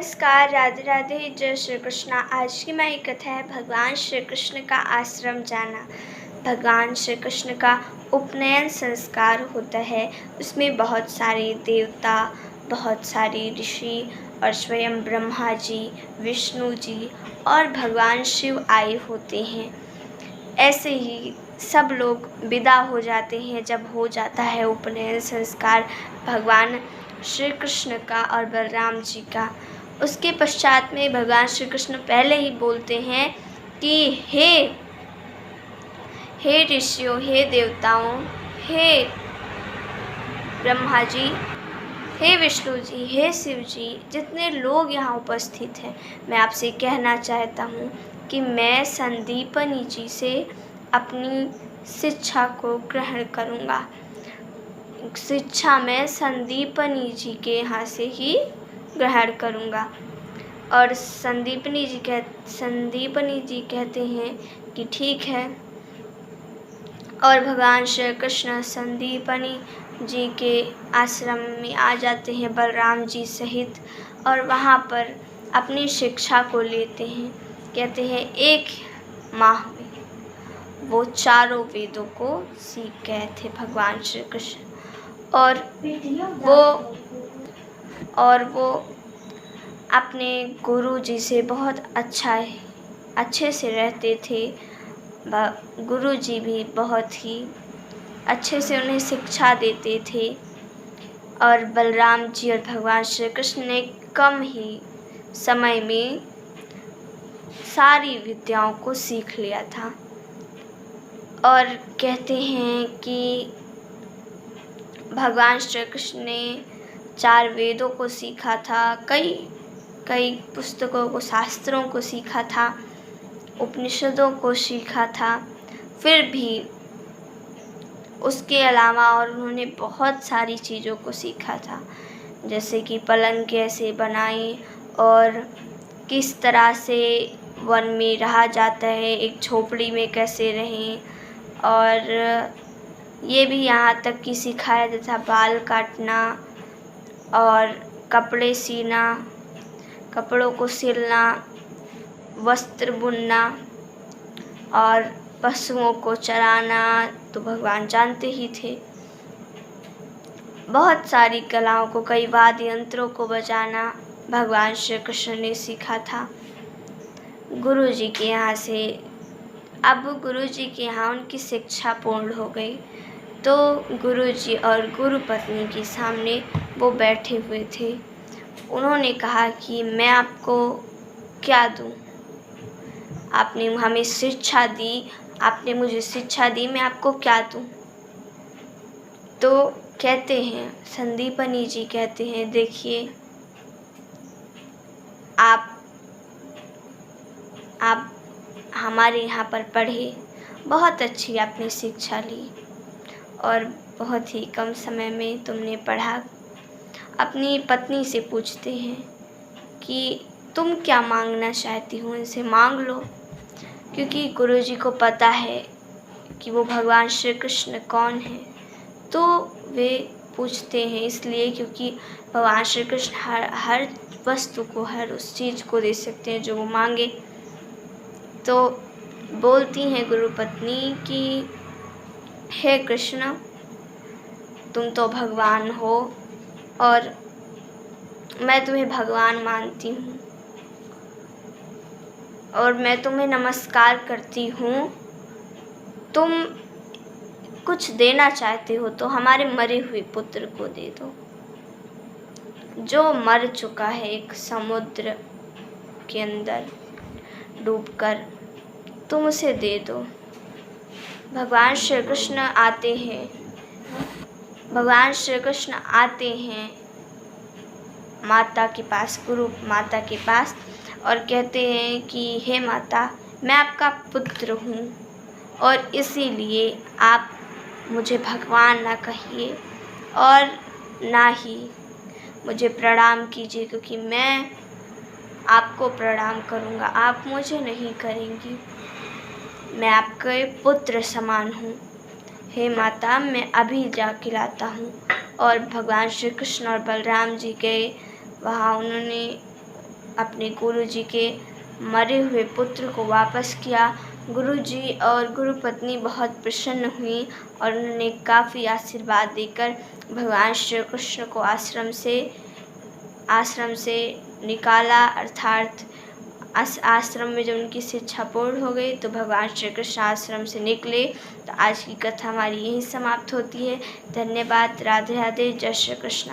नमस्कार, राधे राधे, जय श्री कृष्णा। आज की मेरी कथा है भगवान श्री कृष्ण का आश्रम जाना। भगवान श्री कृष्ण का उपनयन संस्कार होता है। उसमें बहुत सारे देवता, बहुत सारे ऋषि और स्वयं ब्रह्मा जी, विष्णु जी और भगवान शिव आए होते हैं। ऐसे ही सब लोग विदा हो जाते हैं जब हो जाता है उपनयन संस्कार भगवान श्री कृष्ण का और बलराम जी का। उसके पश्चात में भगवान श्री कृष्ण पहले ही बोलते हैं कि हे ऋषियों, हे देवताओं, हे ब्रह्मा जी, हे विष्णु जी, हे शिव जी, जितने लोग यहाँ उपस्थित हैं, मैं आपसे कहना चाहता हूँ कि मैं संदीपनी जी से अपनी शिक्षा को ग्रहण करूँगा। शिक्षा मैं संदीपनी जी के यहाँ से ही ग्रहण करूँगा। और संदीपनी जी कहते हैं कि ठीक है। और भगवान श्री कृष्ण संदीपनी जी के आश्रम में आ जाते हैं बलराम जी सहित, और वहाँ पर अपनी शिक्षा को लेते हैं। कहते हैं एक माह में वो चारों वेदों को सीख गए थे भगवान श्री कृष्ण। और वो अपने गुरु जी से बहुत अच्छे से रहते थे। गुरु जी भी बहुत ही अच्छे से उन्हें शिक्षा देते थे। और बलराम जी और भगवान श्री कृष्ण ने कम ही समय में सारी विद्याओं को सीख लिया था। और कहते हैं कि भगवान श्री कृष्ण ने 4 वेदों को सीखा था, कई पुस्तकों को, शास्त्रों को सीखा था, उपनिषदों को सीखा था। फिर भी उसके अलावा और उन्होंने बहुत सारी चीज़ों को सीखा था, जैसे कि पलंग कैसे बनाएं और किस तरह से वन में रहा जाता है, एक झोपड़ी में कैसे रहें। और ये भी यहाँ तक कि सिखाया जाता था बाल काटना और कपड़े सीना, कपड़ों को सिलना, वस्त्र बुनना और पशुओं को चराना तो भगवान जानते ही थे। बहुत सारी कलाओं को, कई वाद्य यंत्रों को बजाना भगवान श्री कृष्ण ने सीखा था गुरु जी के यहाँ से। अब गुरु जी के यहाँ उनकी शिक्षा पूर्ण हो गई तो गुरु जी और गुरु पत्नी के सामने वो बैठे हुए थे। उन्होंने कहा कि मैं आपको क्या दूं? आपने हमें शिक्षा दी, आपने मुझे शिक्षा दी, मैं आपको क्या दूं? तो कहते हैं, संदीपनी जी कहते हैं, देखिए आप हमारे यहाँ पर पढ़े, बहुत अच्छी आपने शिक्षा ली और बहुत ही कम समय में तुमने पढ़ा। अपनी पत्नी से पूछते हैं कि तुम क्या मांगना चाहती हो, इनसे मांग लो, क्योंकि गुरुजी को पता है कि वो भगवान श्री कृष्ण कौन है। तो वे पूछते हैं इसलिए क्योंकि भगवान श्री कृष्ण हर वस्तु को, हर उस चीज़ को दे सकते हैं जो वो मांगे। तो बोलती हैं गुरु पत्नी कि हे कृष्ण, तुम तो भगवान हो और मैं तुम्हें भगवान मानती हूँ और मैं तुम्हें नमस्कार करती हूँ। तुम कुछ देना चाहते हो तो हमारे मरे हुए पुत्र को दे दो, जो मर चुका है एक समुद्र के अंदर डूबकर, तुम उसे दे दो। भगवान श्री कृष्ण आते हैं माता के पास, गुरु माता के पास, और कहते हैं कि हे माता, मैं आपका पुत्र हूँ और इसीलिए आप मुझे भगवान ना कहिए और ना ही मुझे प्रणाम कीजिए, क्योंकि मैं आपको प्रणाम करूँगा, आप मुझे नहीं करेंगी। मैं आपके पुत्र समान हूँ। हे माता, मैं अभी जा के लाता हूँ। और भगवान श्री कृष्ण और बलराम जी गए वहाँ। उन्होंने अपने गुरुजी के मरे हुए पुत्र को वापस किया। गुरुजी और गुरु पत्नी बहुत प्रसन्न हुई और उन्होंने काफ़ी आशीर्वाद देकर भगवान श्री कृष्ण को आश्रम से निकाला, अर्थात आश्रम में जब उनकी शिक्षा पूर्ण हो गई तो भगवान श्री कृष्ण आश्रम से निकले। तो आज की कथा हमारी यहीं समाप्त होती है। धन्यवाद। राधे राधे। जय श्री कृष्ण।